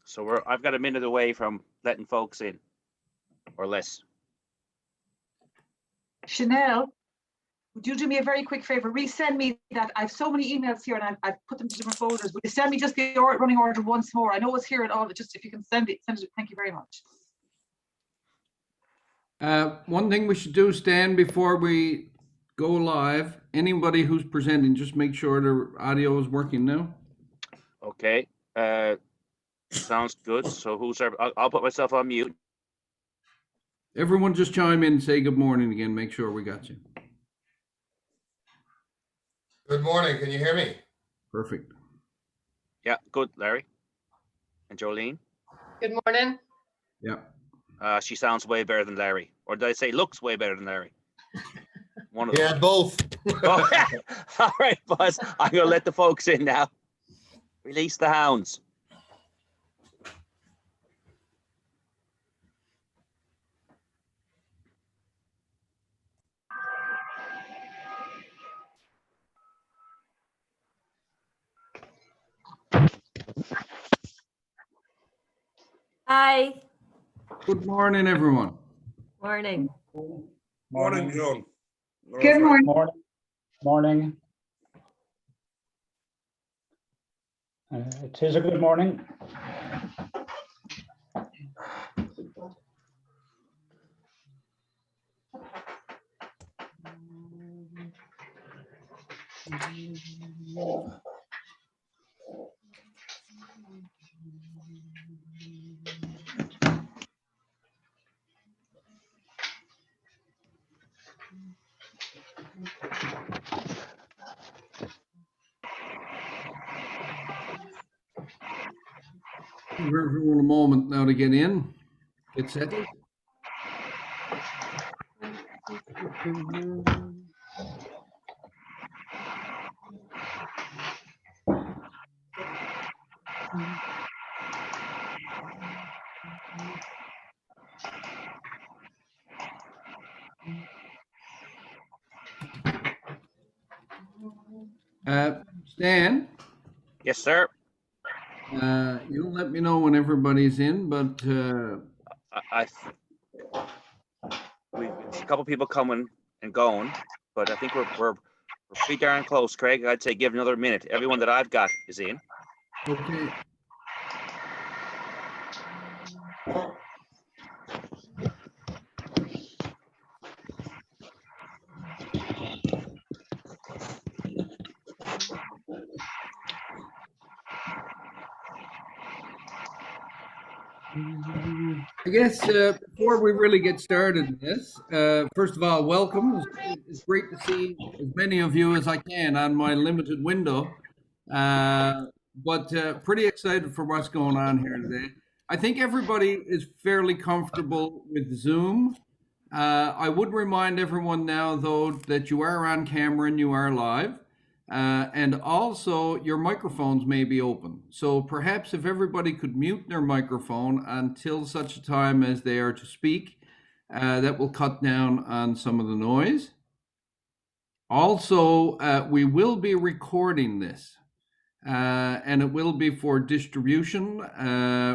So I've got a minute away from letting folks in, or less. Chanel, would you do me a very quick favor? Resend me that. I have so many emails here and I've put them to different folders. Would you send me just the running order once more? I know it's here at all, but just if you can send it. Thank you very much. One thing we should do, Stan, before we go live, anybody who's presenting, just make sure their audio is working now. Okay. Sounds good. So I'll put myself on mute. Everyone just chime in and say good morning again. Make sure we got you. Good morning. Can you hear me? Perfect. Yeah, good, Larry. And Jolene? Good morning. Yeah. She sounds way better than Larry. Or did I say looks way better than Larry? One of them. Yeah, both. Oh, all right, boss. I'm going to let the folks in now. Release the hounds. Hi. Good morning, everyone. Morning. Morning, John. Good morning. Morning. It is a good morning. Give everyone a moment now to get in, get settled. Stan, Yes, sir. you'll let me know when everybody's in, but We've a couple people coming and going, but I think we're pretty darn close, Craig. I'd say give another minute. Everyone that I've got is in. okay. I guess before we really get started in this, first of all, welcome. It's great to see as many of you as I can on my limited window, but pretty excited for what's going on here today. I think everybody is fairly comfortable with Zoom. I would remind everyone now, though, that you are on camera and you are live. And also your microphones may be open. So perhaps if everybody could mute their microphone until such a time as they are to speak, that will cut down on some of the noise. Also, we will be recording this and it will be for distribution,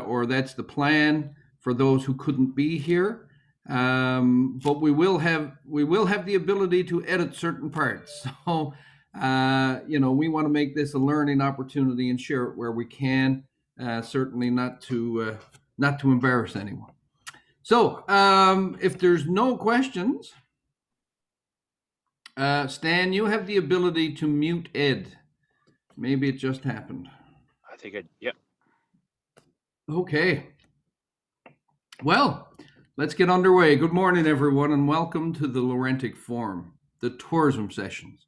or that's the plan for those who couldn't be here. But we will have the ability to edit certain parts. So we want to make this a learning opportunity and share it where we can, certainly not to embarrass anyone. So if there's no questions, Stan, you have the ability to mute Ed. Maybe it just happened. I think yep. Okay. Well, let's get underway. Good morning, everyone, and welcome to the LAURENTIC Forum, the tourism sessions.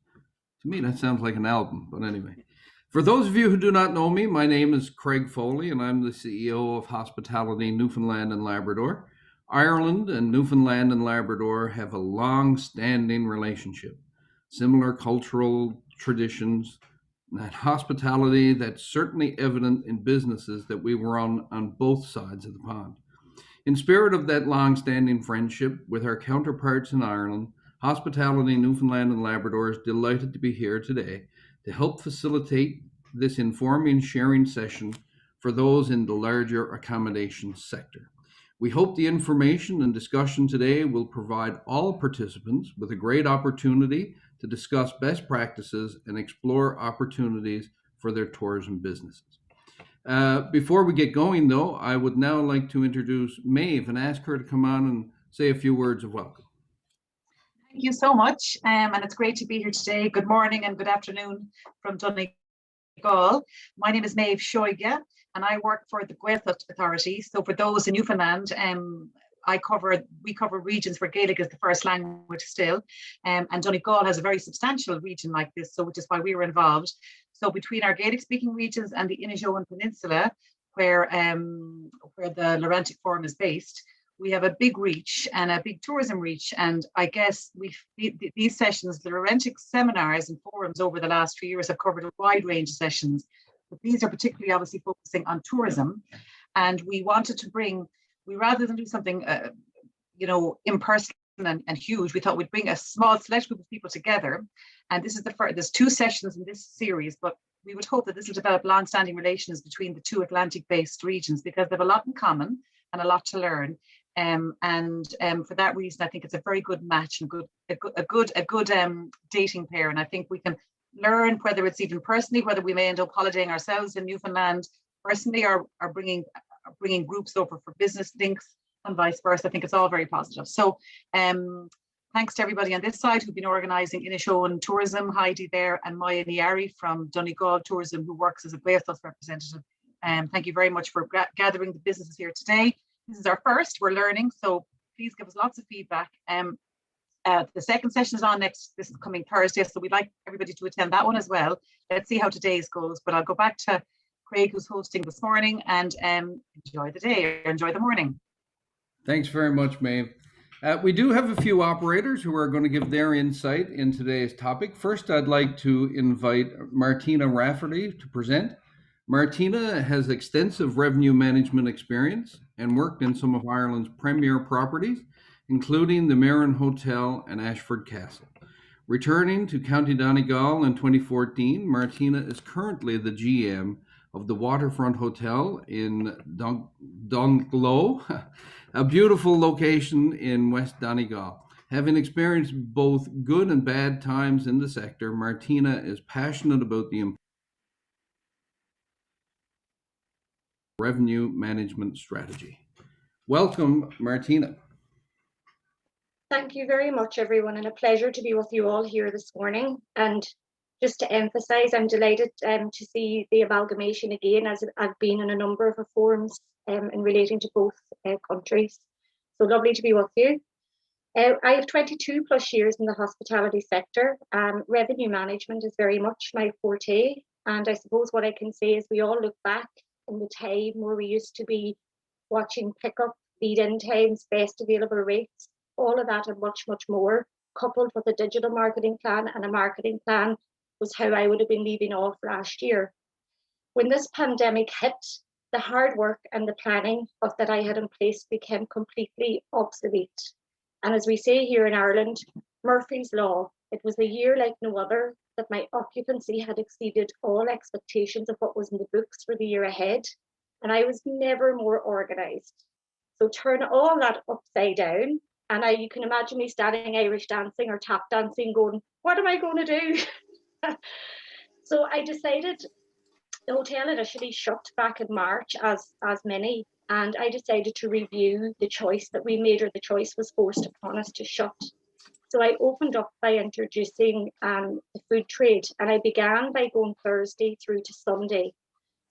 To me, that sounds like an album, but anyway. For those of you who do not know me, my name is Craig Foley, and I'm the CEO of Hospitality Newfoundland and Labrador. Ireland and Newfoundland and Labrador have a long-standing relationship, similar cultural traditions, and hospitality that's certainly evident in businesses that we were on both sides of the pond. In spirit of that long-standing friendship with our counterparts in Ireland, Hospitality Newfoundland and Labrador is delighted to be here today to help facilitate this informing sharing session for those in the larger accommodation sector. We hope the information and discussion today will provide all participants with a great opportunity to discuss best practices and explore opportunities for their tourism businesses. Before we get going, though, I would now like to introduce Maeve and ask her to come on and say a few words of welcome. Thank you so much, and it's great to be here today. Good morning and good afternoon from Donegal. My name is Maeve Shoiga, and I work for the Gaeltacht Authority. So for those in Newfoundland, we cover regions where Gaelic is the first language still, and Donegal has a very substantial region like this, so which is why we were involved. So between our Gaelic-speaking regions and the Inishowen Peninsula, where the Laurentic Forum is based, we have a big reach and a big tourism reach. And I guess these sessions, the Laurentic seminars and forums over the last few years have covered a wide range of sessions, but these are particularly obviously focusing on tourism. And we wanted to rather than do something, impersonal and huge, we thought we'd bring a small select group of people together. And this is there's 2 sessions in this series, but we would hope that this will develop long-standing relations between the 2 Atlantic-based regions, because they have a lot in common and a lot to learn. For that reason, I think it's a very good match and a good dating pair. And I think we can learn, whether it's even personally, whether we may end up holidaying ourselves in Newfoundland personally, or bringing groups over for business links and vice versa. I think it's all very positive. So thanks to everybody on this side who've been organising Inishowen Tourism, Heidi there, and Maya Niari from Donegal Tourism, who works as a Gaeltacht representative. Thank you very much for gathering the businesses here today. This is our first, we're learning, so please give us lots of feedback. The second session is on this coming Thursday, so we'd like everybody to attend that one as well. Let's see how today's goes, but I'll go back to Craig, who's hosting this morning, and enjoy the day, or enjoy the morning. Thanks very much, Maeve. We do have a few operators who are going to give their insight in today's topic. First, I'd like to invite Martina Rafferty to present. Martina has extensive revenue management experience and worked in some of Ireland's premier properties, including the Marin Hotel and Ashford Castle. Returning to County Donegal in 2014, Martina is currently the GM of the Waterfront Hotel in Dunglow, a beautiful location in West Donegal. Having experienced both good and bad times in the sector, Martina is passionate about the revenue management strategy. Welcome, Martina. Thank you very much, everyone, and a pleasure to be with you all here this morning. And just to emphasise, I'm delighted to see the amalgamation again, as I've been in a number of forums in relating to both countries. So lovely to be with you. I have 22 plus years in the hospitality sector, and revenue management is very much my forte. And I suppose what I can say is we all look back in the time where we used to be watching pickup, lead-in times, best available rates, all of that and much, much more, coupled with a digital marketing plan and a marketing plan, was how I would have been leaving off last year. When this pandemic hit, the hard work and the planning that I had in place became completely obsolete. And as we say here in Ireland, Murphy's Law, it was a year like no other that my occupancy had exceeded all expectations of what was in the books for the year ahead. And I was never more organised. So turn all that upside down, and you can imagine me standing Irish dancing or tap dancing going, what am I going to do? So I decided, the hotel initially shut back in March, as many, and I decided to review the choice that we made, or the choice was forced upon us to shut. So I opened up by introducing the food trade, and I began by going Thursday through to Sunday.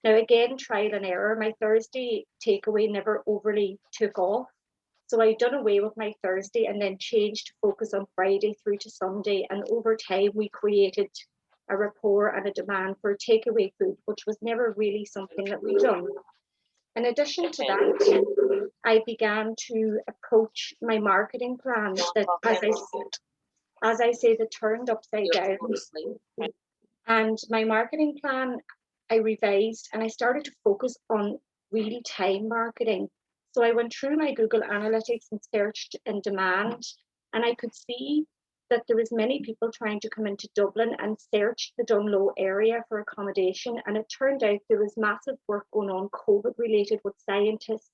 Now again, trial and error, my Thursday takeaway never overly took off. So I'd done away with my Thursday and then changed to focus on Friday through to Sunday. And over time, we created a rapport and a demand for takeaway food, which was never really something that we'd done. In addition to that, I began to approach my marketing plan that, as I say, that turned upside down. And my marketing plan, I revised, and I started to focus on real-time marketing. So I went through my Google Analytics and searched in demand, and I could see that there was many people trying to come into Dublin and search the Dunlow area for accommodation. And it turned out there was massive work going on, COVID related, with scientists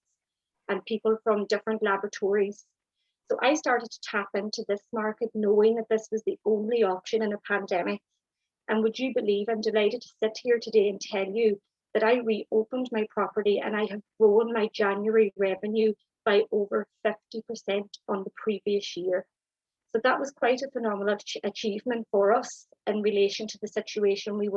and people from different laboratories. So I started to tap into this market, knowing that this was the only option in a pandemic. And would you believe, I'm delighted to sit here today and tell you that I reopened my property and I have grown my January revenue by over 50% on the previous year. So that was quite a phenomenal achievement for us in relation to the situation we were